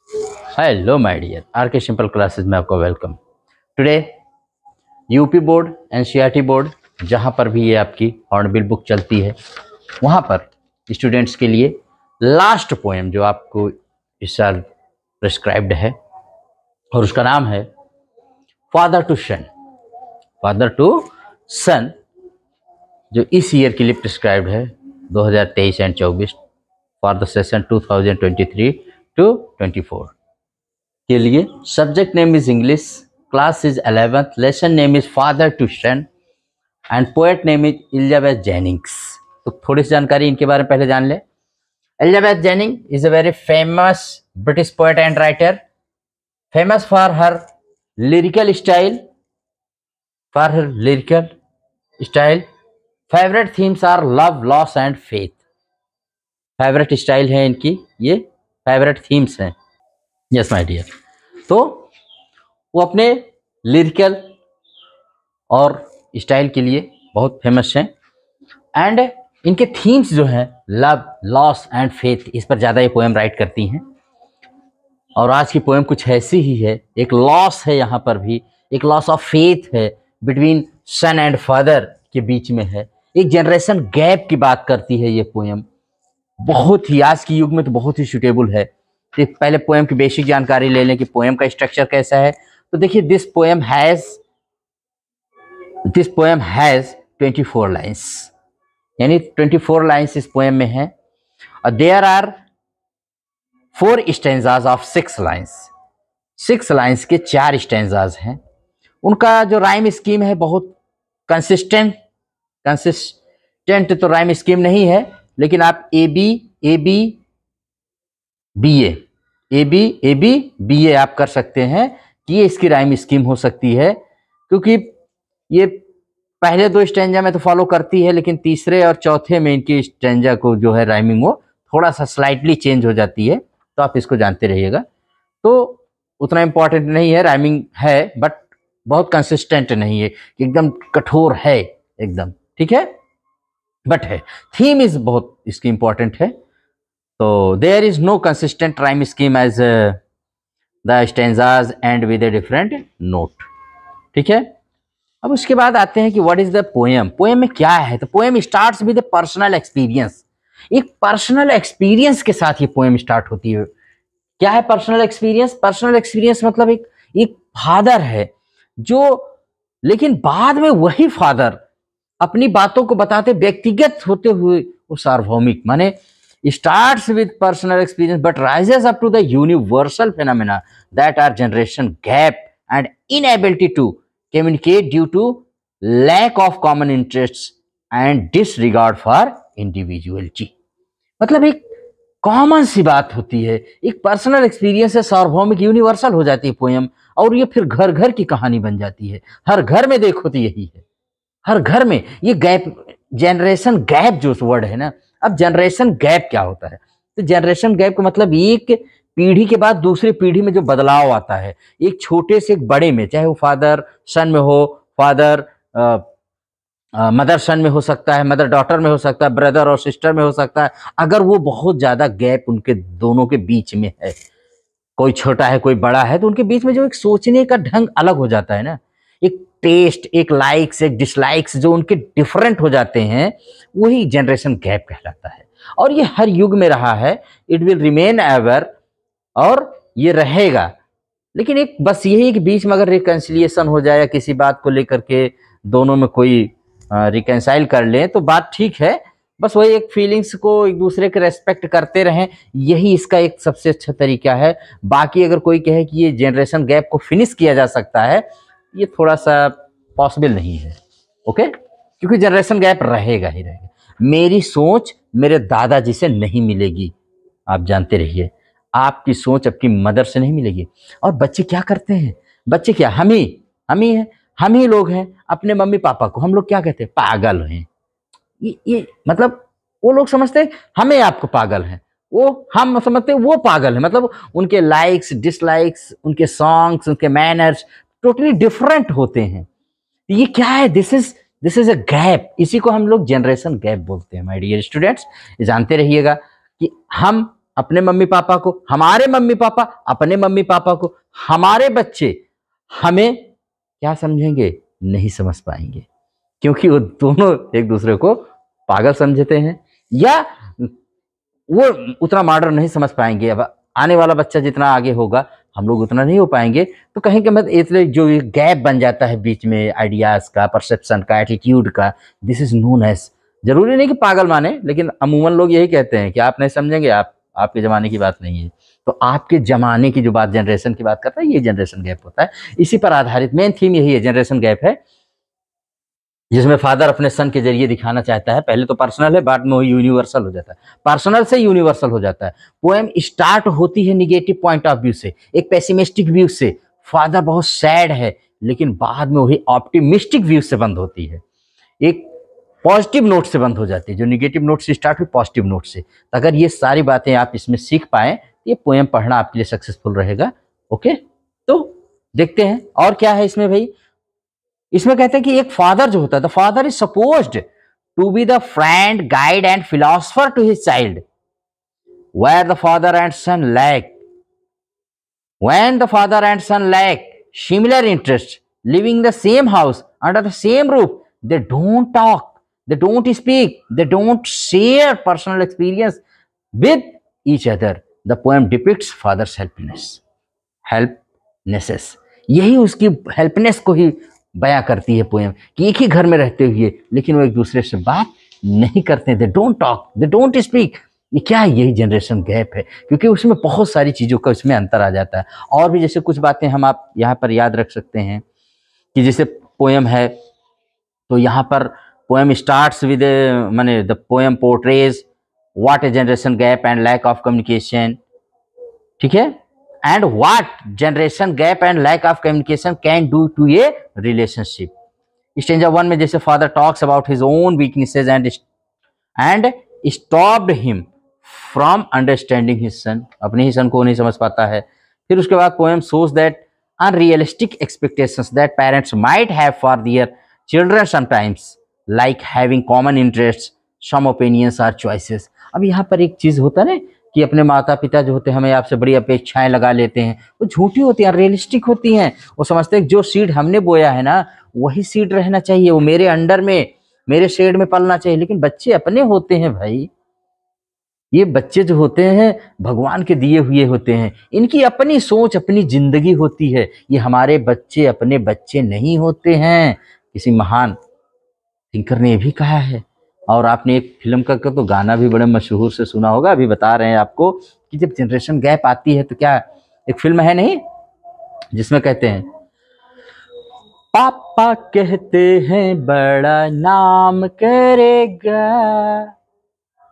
Hello my dear are के simple classes में आपका welcome. Today UP board NCERT board जहाँ पर भी ये आपकी हॉर्नबिल बुक चलती है वहाँ पर स्टूडेंट्स के लिए लास्ट पोएम जो आपको इस साल प्रिस्क्राइब्ड है और उसका नाम है father to son. Father to son जो इस ईयर के लिए प्रिस्क्राइब्ड है 2023 and 24 for the session 2023 to 24 के लिए। Subject name is English, class is 11th, lesson name is father to son and poet name is Elizabeth Jennings. तो थोड़ी सी जानकारी इनके बारे में पहले जान ले। Elizabeth Jenning is a very famous British poet and writer, famous for her lyrical style. Favourite themes are love, loss and faith. Favourite style है इनकी, ये फेवरेट थीम्स हैं। Yes my dear. तो वो अपने लिरिकल और स्टाइल के लिए बहुत फेमस हैं एंड इनके थीम्स जो हैं लव, लॉस एंड फेथ, इस पर ज़्यादा ये पोएम राइट करती हैं। और आज की पोएम कुछ ऐसी ही है, एक लॉस है यहाँ पर भी, एक लॉस ऑफ फेथ है बिटवीन सन एंड फादर के बीच में है, एक जनरेशन गैप की बात करती है ये पोएम। बहुत ही आज की युग में तो बहुत ही सूटेबल है। तो पहले पोएम की बेसिक जानकारी ले लें कि पोएम का स्ट्रक्चर कैसा है। तो देखिए दिस पोएम हैज 24 लाइन्स, यानी 24 लाइन्स इस पोएम में है और there are 4 stanzas of 6 lines. 6 lines के 4 स्टेंजाज हैं। उनका जो राइम स्कीम है बहुत कंसिस्टेंट तो राइम स्कीम नहीं है, लेकिन आप ए बी बी ए आप कर सकते हैं कि ये इसकी राइम स्कीम हो सकती है, क्योंकि ये पहले 2 स्टेंजा में तो फॉलो करती है, लेकिन तीसरे और चौथे में इनकी स्टेंजा को जो है राइमिंग वो थोड़ा सा स्लाइटली चेंज हो जाती है। तो आप इसको जानते रहिएगा। तो उतना इम्पोर्टेंट नहीं है, राइमिंग है बट बहुत कंसिस्टेंट नहीं है, एकदम कठोर है एकदम, ठीक है, बट है। थीम इज बहुत इसकी इंपॉर्टेंट है। तो there is no consistent rhyme scheme as the stanzas end with a different note, ठीक है। अब उसके बाद आते हैं कि what is the poem. Poem में क्या है? तो poem starts with a personal experience. एक पर्सनल एक्सपीरियंस के साथ ये पोएम स्टार्ट होती है। क्या है पर्सनल एक्सपीरियंस? पर्सनल एक्सपीरियंस मतलब एक फादर है जो, लेकिन बाद में वही फादर अपनी बातों को बताते व्यक्तिगत होते हुए वो सार्वभौमिक, माने starts with personal experience but rises up to the universal phenomena that are generation gap and inability to communicate due to lack of common interests and disregard for individuality। मतलब एक कॉमन सी बात होती है, एक पर्सनल एक्सपीरियंस है, सार्वभौमिक universal हो जाती है पोएम, और ये फिर घर घर की कहानी बन जाती है। हर घर में देखो तो यही है, हर घर में ये गैप, जनरेशन गैप जो वर्ड है ना। अब जनरेशन गैप क्या होता है? तो जनरेशन गैप का मतलब एक पीढ़ी के बाद दूसरी पीढ़ी में जो बदलाव आता है, एक छोटे से एक बड़े में, चाहे वो फादर सन में हो, फादर मदर सन में हो सकता है, मदर डॉटर में हो सकता है, ब्रदर और सिस्टर में हो सकता है। अगर वो बहुत ज्यादा गैप उनके दोनों के बीच में है, कोई छोटा है कोई बड़ा है, तो उनके बीच में जो एक सोचने का ढंग अलग हो जाता है ना, एक टेस्ट, एक लाइक्स, एक डिसलाइक्स जो उनके डिफरेंट हो जाते हैं, वही जनरेशन गैप कहलाता है। और ये हर युग में रहा है, इट विल रिमेन एवर, और ये रहेगा। लेकिन एक बस यही कि बीच में अगर रिकंसिलिएशन हो जाए या किसी बात को लेकर के दोनों में कोई रिकंसाइल कर ले तो बात ठीक है। बस वही एक फीलिंग्स को एक दूसरे के रेस्पेक्ट करते रहें, यही इसका एक सबसे अच्छा तरीका है। बाकी अगर कोई कहे कि ये जनरेशन गैप को फिनिश किया जा सकता है, ये थोड़ा सा पॉसिबल नहीं है, ओके, क्योंकि जनरेशन गैप रहेगा ही रहेगा। मेरी सोच मेरे दादाजी से नहीं मिलेगी, आप जानते रहिए। आपकी सोच आपकी मदर से नहीं मिलेगी। और बच्चे क्या करते हैं? बच्चे क्या, हम ही लोग हैं, अपने मम्मी पापा को हम लोग क्या कहते हैं? पागल हैं। ये मतलब वो लोग समझते हैं हमें आपको पागल हैं, वो हम समझते हैं वो पागल है। मतलब उनके लाइक्स, डिसलाइक्स, उनके सॉन्ग्स, उनके मैनर्स टोटली डिफरेंट होते हैं। ये क्या है? This is a gap. इसी को हम लोग जनरेशन गैप बोलते हैं माय डियर स्टूडेंट्स। जानते रहिएगा कि हम अपने मम्मी पापा को, हमारे मम्मी पापा अपने मम्मी पापा को, हमारे बच्चे हमें क्या समझेंगे? नहीं समझ पाएंगे, क्योंकि वो दोनों एक दूसरे को पागल समझते हैं या वो उतना मॉडर्न नहीं समझ पाएंगे। अब आने वाला बच्चा जितना आगे होगा हम लोग उतना नहीं हो पाएंगे, तो कहीं के मतलब इसलिए जो गैप बन जाता है बीच में आइडियाज का, परसेप्शन का, एटीट्यूड का, दिस इज नोन एज, जरूरी नहीं कि पागल माने, लेकिन अमूमन लोग यही कहते हैं कि आप नहीं समझेंगे, आपके जमाने की बात नहीं है। तो आपके जमाने की जो बात, जनरेशन की बात करता है, ये जनरेशन गैप होता है। इसी पर आधारित मेन थीम यही है, जनरेशन गैप है, जिसमें फादर अपने सन के जरिए दिखाना चाहता है, पहले तो पर्सनल है, बाद में वो यूनिवर्सल हो जाता है, पर्सनल से यूनिवर्सल हो जाता है। पोएम स्टार्ट होती है निगेटिव पॉइंट ऑफ व्यू से, एक पेसिमिस्टिक व्यू से, फादर बहुत सैड है, लेकिन बाद में वही ऑप्टिमिस्टिक व्यू से बंद होती है, एक पॉजिटिव नोट से बंद हो जाती है, जो निगेटिव नोट से स्टार्ट हुई पॉजिटिव नोट से। अगर ये सारी बातें आप इसमें सीख पाए, ये पोएम पढ़ना आपके लिए सक्सेसफुल रहेगा। ओके, तो देखते हैं और क्या है इसमें भाई। इसमें कहते हैं कि एक फादर जो होता है, the father is supposed to be the friend, guide and philosopher to his child, where the father and son lack, when the father and son lack similar interests, living in the same house under the same roof, they don't talk, they don't speak, they don't share personal experience with each other. The poem depicts father's helplessness. यही उसकी हेल्पनेस को ही बयां करती है poem, कि एक ही घर में रहते हुए लेकिन वो एक दूसरे से बात नहीं करते, they don't talk, they don't speak. ये क्या है? यही जनरेशन गैप है, क्योंकि उसमें बहुत सारी चीज़ों का उसमें अंतर आ जाता है। और भी जैसे कुछ बातें हम आप यहाँ पर याद रख सकते हैं कि जैसे पोएम है, तो यहाँ पर पोएम स्टार्ट्स विद माने the poem portrays what a generation gap and lack of communication, ठीक है, and what generation gap and lack of communication can do to a relationship. Stanza 1 में जैसे father talks about his own weaknesses and stopped him from understanding his son, अपने ही सन को नहीं समझ पाता है। फिर उसके बाद poem shows that unrealistic expectations that parents might have for their children sometimes, like having common interest, some opinions or choices. अब यहाँ पर एक चीज होता है ना कि अपने माता पिता जो होते हैं हमें आपसे बड़ी अपेक्षाएं लगा लेते हैं, वो झूठी होती हैं, रियलिस्टिक होती हैं। वो समझते हैं जो सीड हमने बोया है ना वही सीड रहना चाहिए, वो मेरे अंडर में, मेरे शेड में पलना चाहिए। लेकिन बच्चे अपने होते हैं भाई, ये बच्चे जो होते हैं भगवान के दिए हुए होते हैं, इनकी अपनी सोच, अपनी जिंदगी होती है। ये हमारे बच्चे अपने बच्चे नहीं होते हैं, किसी महान थिंकर ने भी कहा है। और आपने एक फिल्म का तो गाना भी बड़े मशहूर से सुना होगा, अभी बता रहे हैं आपको कि जब जनरेशन गैप आती है तो क्या, एक फिल्म है नहीं जिसमें कहते हैं पापा कहते हैं बड़ा नाम करेगा,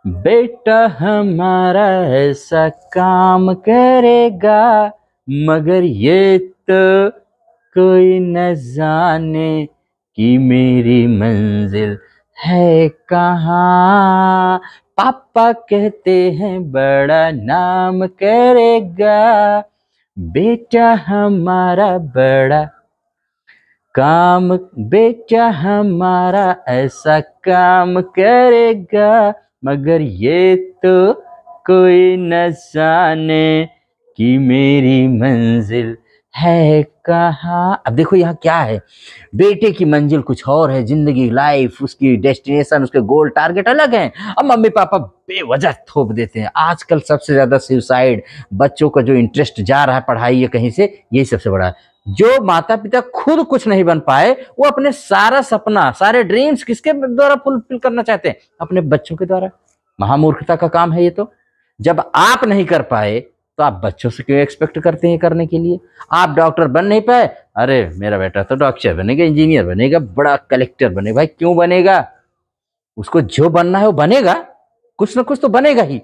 बेटा हमारा ऐसा काम करेगा, मगर ये तो कोई न जाने कि मेरी मंजिल है कहाँ। पापा कहते हैं बड़ा नाम करेगा, बेटा हमारा बड़ा काम, बेटा हमारा ऐसा काम करेगा, मगर ये तो कोई न जाने कि मेरी मंजिल है कहाँ। अब देखो यहाँ क्या है, बेटे की मंजिल कुछ और है, जिंदगी, लाइफ, उसकी डेस्टिनेशन, उसके गोल, टारगेट अलग हैं। अब मम्मी पापा बेवजह थोप देते हैं। आजकल सबसे ज्यादा सुसाइड, बच्चों का जो इंटरेस्ट जा रहा है पढ़ाई या कहीं से, यही सबसे बड़ा है। जो माता पिता खुद कुछ नहीं बन पाए, वो अपने सारा सपना, सारे ड्रीम्स किसके द्वारा फुलफिल करना चाहते हैं? अपने बच्चों के द्वारा। महामूर्खता का काम है ये तो। जब आप नहीं कर पाए तो आप बच्चों से क्यों एक्सपेक्ट करते हैं करने के लिए? आप डॉक्टर बन नहीं पाए, अरे मेरा बेटा तो डॉक्टर बनेगा, इंजीनियर बनेगा, बड़ा कलेक्टर बनेगा। भाई क्यों बनेगा? उसको जो बनना है वो बनेगा, कुछ ना कुछ तो बनेगा ही।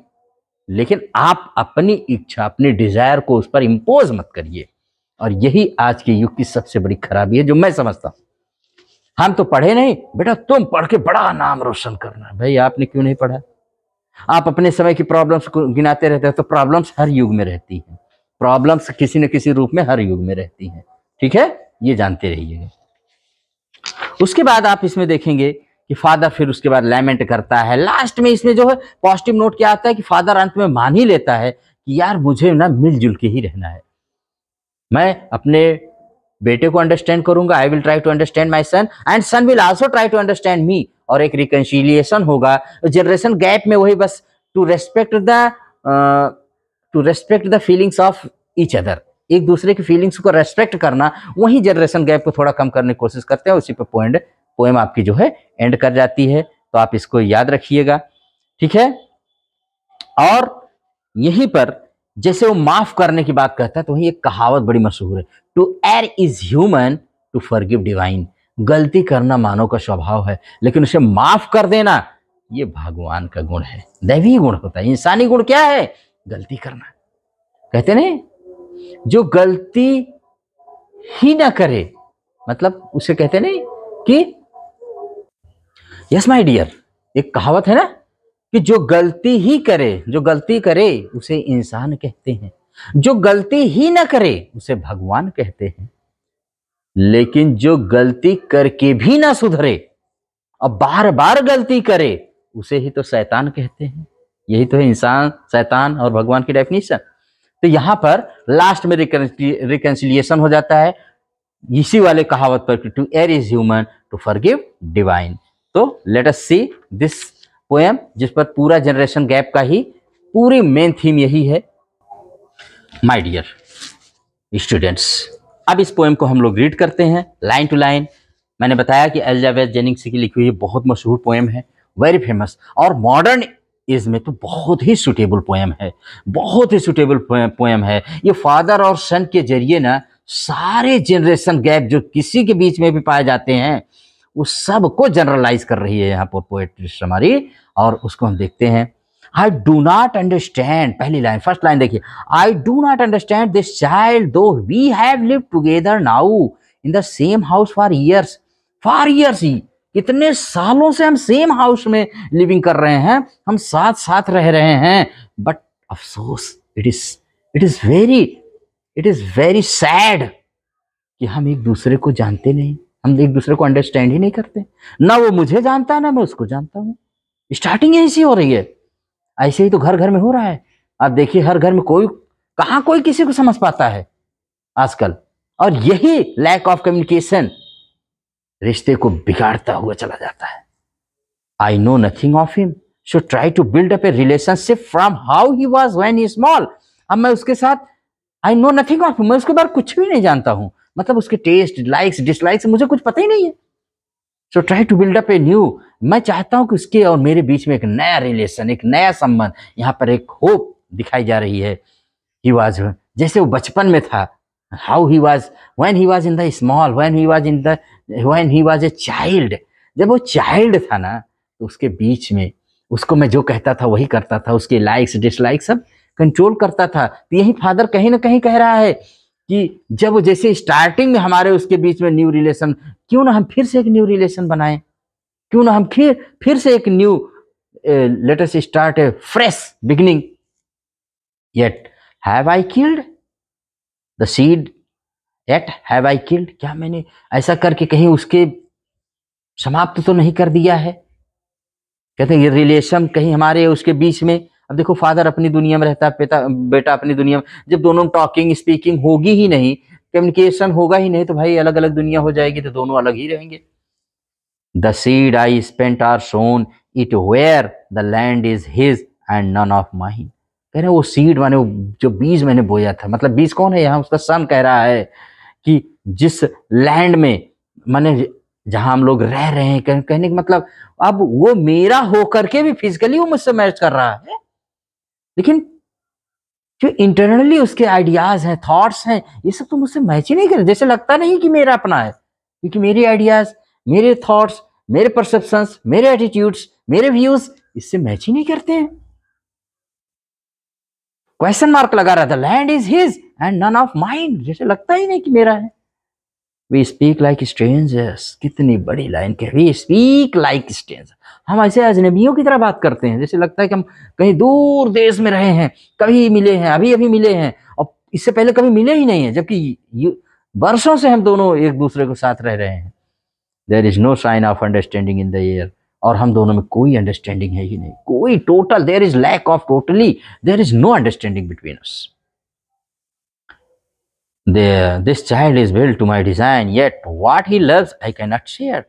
लेकिन आप अपनी इच्छा, अपनी डिजायर को उस पर इम्पोज मत करिए। और यही आज के युग की सबसे बड़ी खराबी है जो मैं समझता हूं। हम तो पढ़े नहीं, बेटा तुम पढ़ के बड़ा नाम रोशन करना है। भाई आपने क्यों नहीं पढ़ा? आप अपने समय की प्रॉब्लम्स को गिनाते रहते हैं, तो प्रॉब्लम्स हर युग में रहती हैं, प्रॉब्लम्स किसी न किसी रूप में हर युग में रहती हैं, ठीक है, ये जानते रहिए। उसके बाद आप इसमें देखेंगे कि फादर फिर उसके बाद लैमेंट करता है। लास्ट में इसमें जो है पॉजिटिव नोट क्या आता है कि फादर अंत में मान ही लेता है कि यार मुझे ना मिलजुल के ही रहना है, मैं अपने बेटे को अंडरस्टैंड करूंगा, I will try to understand my son and son will also try to understand me, और एक रिकंसिलिएशन होगा। जनरेशन गैप में वही बस to respect the feelings of each other, एक दूसरे की फीलिंग्स को रेस्पेक्ट करना, वही जनरेशन गैप को थोड़ा कम करने की कोशिश करते हैं। उसी पे पोएम आपकी जो है एंड कर जाती है। तो आप इसको याद रखिएगा, ठीक है। और यहीं पर जैसे वो माफ करने की बात कहता है तो वही एक कहावत बड़ी मशहूर है, to err is human to forgive divine. गलती करना मानव का स्वभाव है, लेकिन उसे माफ कर देना ये भगवान का गुण है, दैवी गुण होता है। इंसानी गुण क्या है? गलती करना। कहते नहीं, जो गलती ही ना करे, मतलब उसे कहते नहीं कि यस माय डियर, एक कहावत है ना कि जो गलती ही करे, जो गलती करे उसे इंसान कहते हैं, जो गलती ही ना करे उसे भगवान कहते हैं, लेकिन जो गलती करके भी ना सुधरे और बार बार गलती करे उसे ही तो शैतान कहते हैं। यही तो है इंसान, शैतान और भगवान की डेफिनेशन। तो यहां पर लास्ट में रिकंसिलिएशन हो जाता है इसी वाले कहावत पर, to err is human to forgive divine. तो let us see this poem, जिस पर पूरा जनरेशन गैप का ही पूरी मेन थीम यही है। माय डियर स्टूडेंट्स, अब इस पोएम को हम लोग रीड करते हैं लाइन टू लाइन। मैंने बताया कि एलिजाबेथ जेनिंग्स की लिखी हुई बहुत मशहूर पोएम है, वेरी फेमस, और मॉडर्न एज में तो बहुत ही सुटेबल पोएम है, बहुत ही सुटेबल पोएम है। ये फादर और सन के जरिए ना सारे जनरेशन गैप जो किसी के बीच में भी पाए जाते हैं उस सब को जनरलाइज कर रही है यहाँ पर पोएट्रिस्ट हमारी, और उसको हम देखते हैं। आई डू नॉट अंडरस्टैंड, पहली लाइन, फर्स्ट लाइन देखिए, I do not understand this child though we have lived together now in the same house for years ही, कितने सालों से हम सेम हाउस में लिविंग कर रहे हैं, हम साथ साथ रह रहे हैं, बट अफसोस इट इज वेरी सैड कि हम एक दूसरे को जानते नहीं, हम एक दूसरे को अंडरस्टैंड ही नहीं करते, ना वो मुझे जानता है ना मैं उसको जानता हूँ। स्टार्टिंग ऐसी हो रही है, ऐसे ही तो घर घर में हो रहा है। आप देखिए हर घर में कहाँ कोई किसी को समझ पाता है आजकल, और यही लैक ऑफ कम्युनिकेशन रिश्ते को बिगाड़ता हुआ चला जाता है। I know nothing of him, so try to build up a relationship from how he was when he small. अब मैं उसके साथ, I know nothing of him, मैं उसके बारे में कुछ भी नहीं जानता हूं, मतलब उसके टेस्ट, लाइक्स, डिसलाइक्स मुझे कुछ पता ही नहीं है। So try to build up a new, मैं चाहता हूं कि उसके और मेरे बीच में एक नया रिलेशन, एक नया संबंध, यहाँ पर एक होप दिखाई जा रही है। ही वाज, जैसे वो बचपन में था, how he was when he was in the small, when he was a child, जब वो चाइल्ड था ना तो उसके बीच में उसको मैं जो कहता था वही करता था, उसके लाइक्स डिसलाइक्स सब कंट्रोल करता था। तो यही फादर कहीं ना कहीं कह रहा है कि जब जैसे स्टार्टिंग में हमारे उसके बीच में न्यू रिलेशन, क्यों ना हम फिर से एक न्यू रिलेशन बनाएं, क्यों ना हम फिर से एक new, let us start A fresh beginning. Yet have I killed the seed, yet have I killed, क्या मैंने ऐसा करके कहीं उसके समाप्त तो नहीं कर दिया है। कहते हैं ये रिलेशन कहीं हमारे उसके बीच में, अब देखो फादर अपनी दुनिया में रहता है, बेटा अपनी दुनिया में, जब दोनों में टॉकिंग स्पीकिंग होगी ही नहीं, कम्युनिकेशन होगा ही नहीं, तो भाई अलग अलग दुनिया हो जाएगी, तो दोनों अलग ही रहेंगे। The seed I spent are sown it where the land is his and none of mine. कह रहे वो सीड माने जो बीज मैंने बोया था, मतलब बीज कौन है यहाँ, उसका सन कह रहा है कि जिस लैंड में माने जहां हम लोग रह रहे हैं, कहने का मतलब अब वो मेरा होकर के भी फिजिकली वो मुझसे मैच कर रहा है, लेकिन जो इंटरनली उसके आइडियाज हैं, थॉट्स हैं, ये सब तो मुझसे मैच ही नहीं कर, जैसे लगता नहीं कि मेरा अपना है, क्योंकि मेरे आइडियाज, मेरे थॉट्स, मेरे परसेप्शंस, मेरे एटीट्यूड्स, मेरे व्यूज इससे मैच ही नहीं करते हैं। क्वेश्चन मार्क लगा रहा था, land is his and none of mine, जैसे लगता ही नहीं कि मेरा है। वी स्पीक लाइक स्ट्रेंजर्स, कितनी बड़ी लाइन कह, वी स्पीक लाइक स्ट्रेंजर्स, हम ऐसे अजनबियों की तरह बात करते हैं, जैसे लगता है कि हम कहीं दूर देश में रहे हैं, कभी मिले हैं, अभी अभी मिले हैं, और इससे पहले कभी मिले ही नहीं है, जबकि वर्षों से हम दोनों एक दूसरे के साथ रह रहे हैं। There is no sign of understanding in the air, और हम दोनों में कोई अंडरस्टैंडिंग है ही नहीं, कोई total, there is lack of, totally there is no understanding between us. This child is built to my design, yet what he loves I can not share.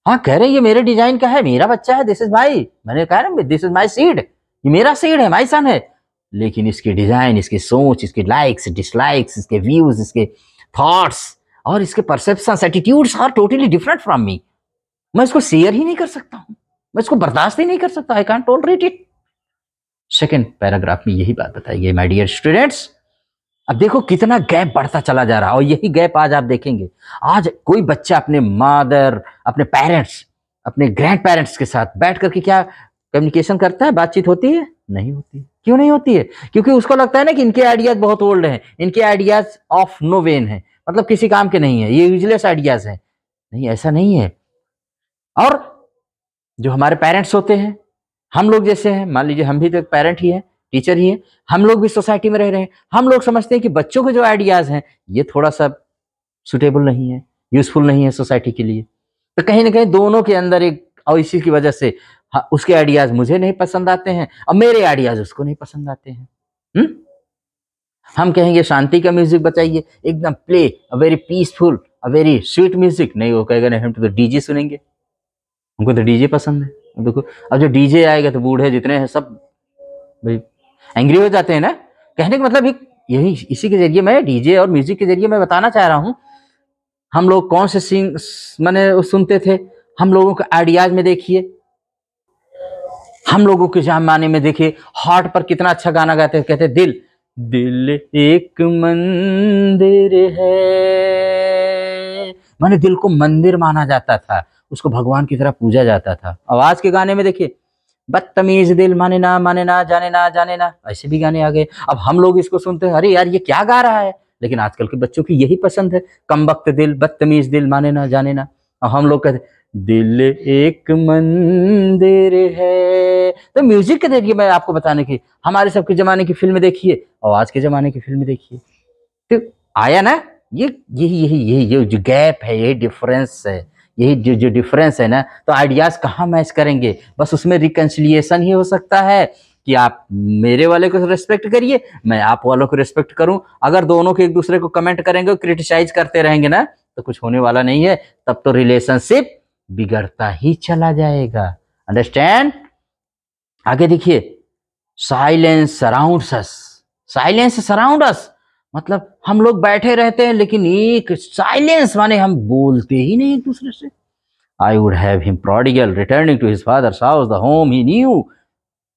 हाँ, कह रहे हैं ये मेरे डिजाइन का है, मेरा बच्चा है, दिस इज माई, मैंने कहा ना दिस इज माई सीड, ये मेरा सीड है, माई सन है, लेकिन इसके डिजाइन, इसकी सोच, इसके लाइक्स डिसलाइक्स, इसके व्यूज, इसके थॉट्स और इसके perceptions, attitudes are totally different from me. मैं इसको शेयर ही नहीं कर सकता हूं, मैं इसको बर्दाश्त ही नहीं कर सकता, I can't tolerate it. Second paragraph में यही बात बताई गई माय डियर स्टूडेंट्स। अब देखो कितना गैप बढ़ता चला जा रहा है, और यही गैप आज आप देखेंगे। आज कोई बच्चा अपने मदर, अपने पेरेंट्स, अपने ग्रैंड पेरेंट्स के साथ बैठ करके क्या कम्युनिकेशन करता है, बातचीत होती है? नहीं होती। क्यों नहीं होती है? क्योंकि उसको लगता है ना कि इनके आइडियाज बहुत ओल्ड हैं, इनके आइडियाज ऑफ नो वेन है, मतलब किसी काम के नहीं है, ये यूजलेस आइडियाज हैं। नहीं, ऐसा नहीं है। और जो हमारे पेरेंट्स होते हैं, हम लोग जैसे हैं, मान लीजिए हम भी तो एक पेरेंट ही है, टीचर ही है, हम लोग भी सोसाइटी में रह रहे हैं, हम लोग समझते हैं कि बच्चों के जो आइडियाज हैं ये थोड़ा सा सुटेबल नहीं है, यूजफुल नहीं है सोसाइटी के लिए। तो कहीं ना कहीं दोनों के अंदर एक, और इसी की वजह से उसके आइडियाज मुझे नहीं पसंद आते हैं और मेरे आइडियाज उसको नहीं पसंद आते हैं। हम कहेंगे शांति का म्यूजिक बजाइए, एकदम play a very peaceful, a very sweet music, नहीं, वो कहेगा नहीं हम तो डीजे सुनेंगे, हमको तो डीजे पसंद है। देखो अब जो डीजे आएगा तो बूढ़े जितने हैं सब भाई एंग्री हो जाते हैं ना। कहने का मतलब यही, इसी के जरिए मैं डीजे और म्यूजिक के जरिए मैं बताना चाह रहा हूं, हम लोग कौन से माने सुनते थे, हम लोगों के आइडियाज में देखिए, हम लोगों के जमाने में देखिए हार्ट पर कितना अच्छा गाना गाते थे, कहते दिल दिल एक मंदिर है, माने दिल को मंदिर माना जाता था, उसको भगवान की तरह पूजा जाता था। आवाज के गाने में देखिए बदतमीज दिल, माने ना जाने ना जाने ना, ऐसे भी गाने आ गए। अब हम लोग इसको सुनते हैं, अरे यार ये क्या गा रहा है, लेकिन आजकल के बच्चों की यही पसंद है, कमबख्त दिल, बदतमीज दिल, माने ना जाने ना। और हम लोग कहते दिल एक मंदिर है। तो म्यूजिक के जरिए मैं आपको बताने की, हमारे सबके जमाने की फिल्म देखिए और आज के जमाने की फिल्म देखिए, तो आया ना ये जो गैप है, यही डिफरेंस है, यही जो डिफरेंस है ना। तो आइडियाज कहाँ मैच करेंगे? बस उसमें रिकंसिलिएशन ही हो सकता है कि आप मेरे वाले को रिस्पेक्ट करिए, मैं आप वालों को रिस्पेक्ट करूं। अगर दोनों के एक दूसरे को कमेंट करेंगे, क्रिटिसाइज करते रहेंगे ना, तो कुछ होने वाला नहीं है, तब तो रिलेशनशिप बिगड़ता ही चला जाएगा। अंडरस्टैंड? आगे देखिए, साइलेंस सराउंड्स अस, साइलेंस सराउंड अस, मतलब हम लोग बैठे रहते हैं लेकिन एक साइलेंस, माने हम बोलते ही नहीं एक दूसरे से। I would have him prodigal returning to his father's house, the home he knew.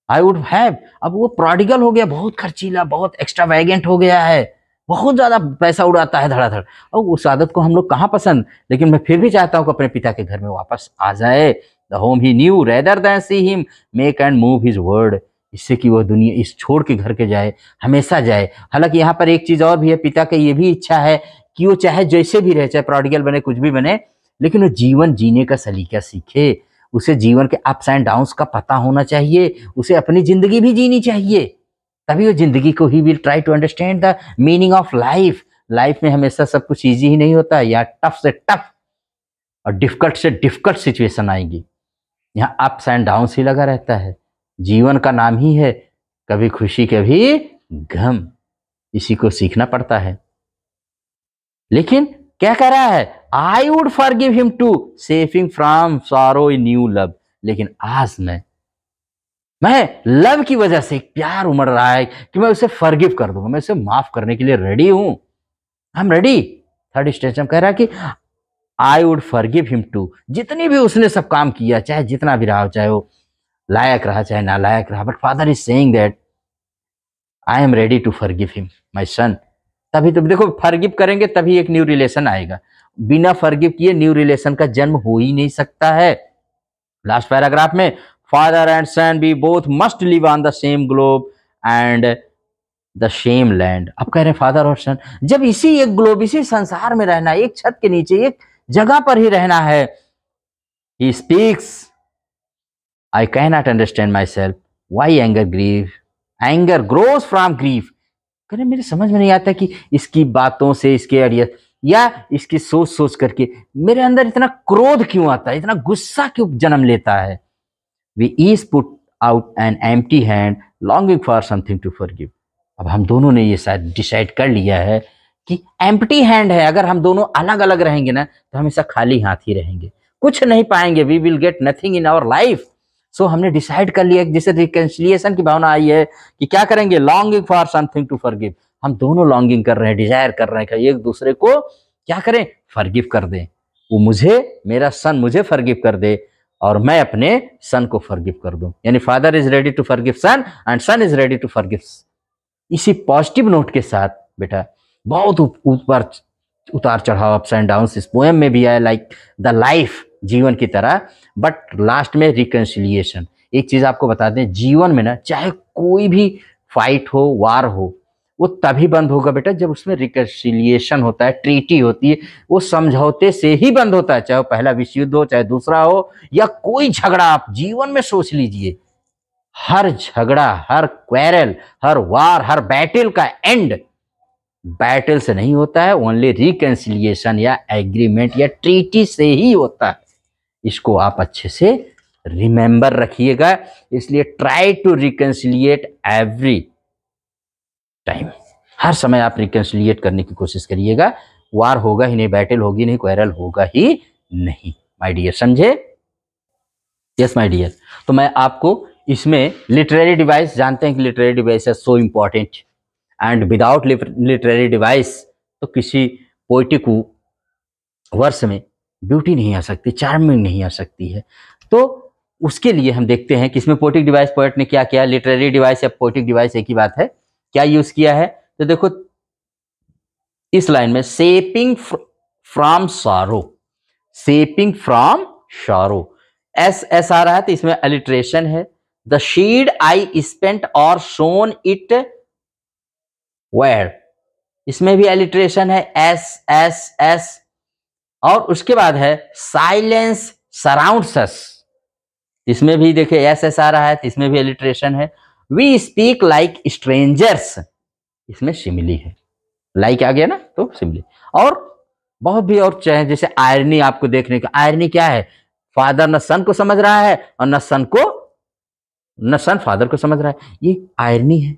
I would have, अब वो प्रोडिगल हो गया, बहुत खर्चीला, बहुत एक्स्ट्रावैगेंट हो गया है, बहुत ज्यादा पैसा उड़ाता है धड़ाधड़, और उस आदत को हम लोग कहाँ पसंद, लेकिन मैं फिर भी चाहता हूँ कि अपने पिता के घर में वापस आ जाए। The home he new rather than see him make and move his word, इससे कि वह दुनिया इस छोड़ के घर के जाए, हमेशा जाए। हालांकि यहाँ पर एक चीज और भी है, पिता की ये भी इच्छा है कि वो चाहे जैसे भी रहे, चाहे प्रोडिगल बने, कुछ भी बने, लेकिन वो जीवन जीने का सलीका सीखे, उसे जीवन के अप्स एंड डाउन्स का पता होना चाहिए, उसे अपनी जिंदगी भी जीनी चाहिए, तभी वो जिंदगी को he will try to understand the meaning of life. Life में हमेशा सब कुछ इजी ही नहीं होता, या टफ से टफ और डिफिकल्ट से डिफिकल्ट सिचुएशन आएगी, यहाँ अप्स एंड डाउन्स ही लगा रहता है। जीवन का नाम ही है कभी खुशी कभी गम, इसी को सीखना पड़ता है। लेकिन क्या कह रहा है? I would forgive him to saving from sorrow in new love, लेकिन आज मैं लव की वजह से एक प्यार उमड़ रहा है कि मैं उसे फॉरगिव कर दूंगा, मैं उसे माफ करने के लिए रेडी हूं, I am ready. Third stage में कह रहा है कि I would forgive him to, जितनी भी उसने सब काम किया, चाहे जितना भी रहा, चाहे वो लायक रहा चाहे नालायक रहा, but father is saying that I am ready to forgive him my son. तभी तो देखो, फॉरगिव करेंगे तभी एक न्यू रिलेशन आएगा, बिना फॉरगिव किए न्यू रिलेशन का जन्म हो ही नहीं सकता है। लास्ट पैराग्राफ में, father and son be both must live on the same globe and the same land. अब कह रहे हैं फादर और सन जब इसी एक ग्लोब, इसी संसार में रहना, एक छत के नीचे, एक जगह पर ही रहना है। He speaks, I cannot understand myself. Why anger grows from grief. करे मेरे समझ में नहीं आता कि इसकी बातों से, इसके आइडिया या इसकी सोच सोच करके मेरे अंदर इतना क्रोध क्यों आता है, इतना गुस्सा क्यों जन्म लेता है। We each put out an empty hand longing for something to forgive. अब हम दोनों ने ये शायद डिसाइड कर लिया है कि एम्प्टी हैंड है, अगर हम दोनों अलग अलग रहेंगे ना तो हमेशा खाली हाथ ही रहेंगे, कुछ नहीं पाएंगे, we will get nothing in our life. So हमने डिसाइड कर लिया, जैसे रिकंसिलिएशन की भावना आई है कि क्या करेंगे, longing for something to forgive. हम दोनों लॉन्गिंग कर रहे हैं, डिजायर कर रहे हैं कि एक दूसरे को क्या करें, फॉरगिव कर दें। वो मुझे, मेरा सन मुझे फॉरगिव कर दे और मैं अपने सन को फॉरगिव कर दूं। यानी father is ready to forgive son and son is ready to forgive. इसी पॉजिटिव नोट के साथ बेटा बहुत ऊपर उतार चढ़ाव, अप्स एंड डाउन इस पोएम में भी है, लाइक द लाइफ, जीवन की तरह, बट लास्ट में रिकंसिलिएशन। एक चीज आपको बता दें, जीवन में ना चाहे कोई भी फाइट हो, वार हो, वो तभी बंद होगा बेटा जब उसमें रिकंसिलिएशन होता है, ट्रीटी होती है, वो समझौते से ही बंद होता है। चाहे वो पहला विश्व युद्ध हो, चाहे दूसरा हो, या कोई झगड़ा आप जीवन में सोच लीजिए, हर झगड़ा, हर क्वेरल, हर वार, हर बैटल का एंड बैटल से नहीं होता है, ओनली रिकंसिलिएशन या एग्रीमेंट या ट्रीटी से ही होता है। इसको आप अच्छे से रिमेंबर रखिएगा। इसलिए ट्राई टू रिकंसिलिएट एवरी टाइम, हर समय आप रिकंसिलिएट करने की कोशिश करिएगा। वार होगा ही नहीं, बैटल होगी नहीं, क्वेरल होगा ही नहीं, माय डियर, समझे? Yes my dear. तो मैं आपको इसमें लिटरेरी डिवाइस, जानते हैं कि लिटरेरी डिवाइस है so important, and without literary device तो किसी पोइटिक वर्स में ब्यूटी नहीं आ सकती, चार्मिंग नहीं आ सकती है। तो उसके लिए हम देखते हैं कि इसमें पोइटिक डिवाइस पोएट ने क्या किया, लिटरेरी डिवाइस या पोइटिक डिवाइस एक ही बात है, क्या यूज किया है। तो देखो इस लाइन में seeping from sorrow, seeping from sorrow, S आ रहा है तो इसमें अलिट्रेशन है। द शीड आई स्पेंट और शोन इट वेयर, इसमें भी अलिट्रेशन है, एस एस एस। और उसके बाद है साइलेंस सराउंड्स अस, इसमें भी देखिए एस एस आ रहा है तो इसमें भी अलिट्रेशन है। वी स्पीक लाइक स्ट्रेंजर्स, इसमें सिमिली है, लाइक आ गया ना तो सिमिली। और बहुत भी और चाहे, जैसे आयरनी आपको देखने का, आयरनी क्या है, फादर न सन को समझ रहा है और न सन फादर को समझ रहा है, ये आयरनी है,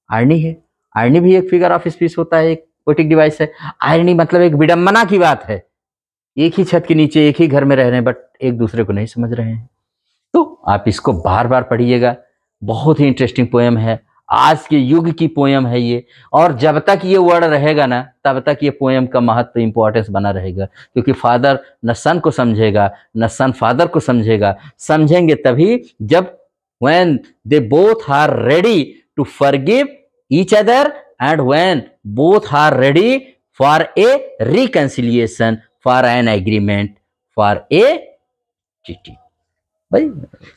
आयरनी है। आयरनी भी एक फिगर ऑफ स्पीच होता है, एक पोएटिक डिवाइस है। आयरनी मतलब एक विडंबना की बात है, एक ही छत के नीचे एक ही घर में रह रहे हैं बट एक दूसरे को नहीं समझ रहे हैं। तो आप इसको बार बार पढ़िएगा, बहुत ही इंटरेस्टिंग पोएम है, आज के युग की पोएम है ये। और जब तक ये वर्ड रहेगा ना तब तक ये पोएम का महत्व, इंपॉर्टेंस बना रहेगा, क्योंकि फादर न सन को समझेगा, न सन फादर को समझेगा। समझेंगे तभी जब when they both are ready to forgive each other and when both are ready for a reconciliation, for an agreement, for a treaty। भाई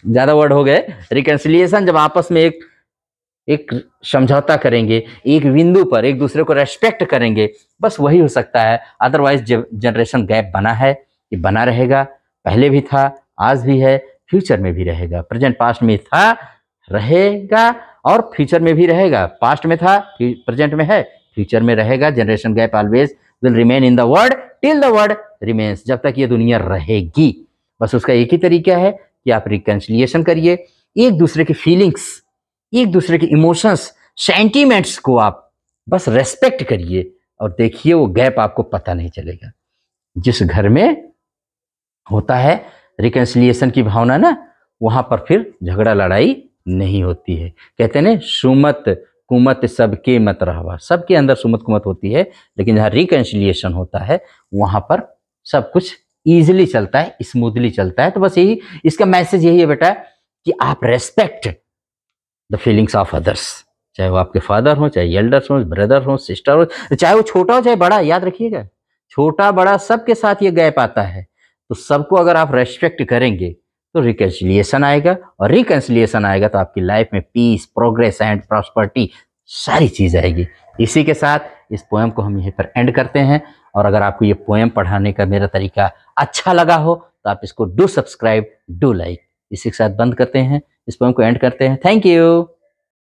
ज्यादा वर्ड हो गए। रिकंसिलिएशन जब आपस में एक समझौता करेंगे, एक बिंदु पर एक दूसरे को रेस्पेक्ट करेंगे, बस वही हो सकता है। अदरवाइज जनरेशन गैप बना है, ये बना रहेगा, पहले भी था, आज भी है, फ्यूचर में भी रहेगा। प्रेजेंट पास्ट में था, रहेगा, और फ्यूचर में भी रहेगा। पास्ट में था, प्रेजेंट में है, फ्यूचर में रहेगा। Generation gap always will remain in the world till the world remains, जब तक ये दुनिया रहेगी। बस उसका एक ही तरीका है कि आप रिकंसिलिएशन करिए, एक दूसरे की फीलिंग्स, एक दूसरे के इमोशंस, सेंटीमेंट्स को आप बस रेस्पेक्ट करिए, और देखिए वो गैप आपको पता नहीं चलेगा। जिस घर में होता है रिकंसिलिएशन की भावना ना, वहां पर फिर झगड़ा लड़ाई नहीं होती है। कहते हैं ना, सुमत कुमत सबके मत रहवा, सबके अंदर सुमत कुमत होती है, लेकिन जहाँ रिकंसिलिएशन होता है वहां पर सब कुछ ईजिली चलता है, स्मूथली चलता है। तो बस यही इसका मैसेज यही है बेटा कि आप respect the feelings of others, चाहे वो आपके फादर हो, चाहे एल्डर्स हो, ब्रदर हो, सिस्टर हो, चाहे वो छोटा हो चाहे बड़ा। याद रखिएगा, छोटा बड़ा सबके साथ ये गैप आता है। तो सबको अगर आप रेस्पेक्ट करेंगे तो रिकंसिलिएशन आएगा, और रिकंसिलिएशन आएगा तो आपकी लाइफ में पीस, प्रोग्रेस एंड प्रॉस्पर्टी सारी चीज आएगी। इसी के साथ इस पोएम को हम यहीं पर एंड करते हैं। और अगर आपको ये पोएम पढ़ाने का मेरा तरीका अच्छा लगा हो तो आप इसको डू सब्सक्राइब, डू लाइक। इसी के साथ बंद करते हैं, इस पोएम को एंड करते हैं। Thank you.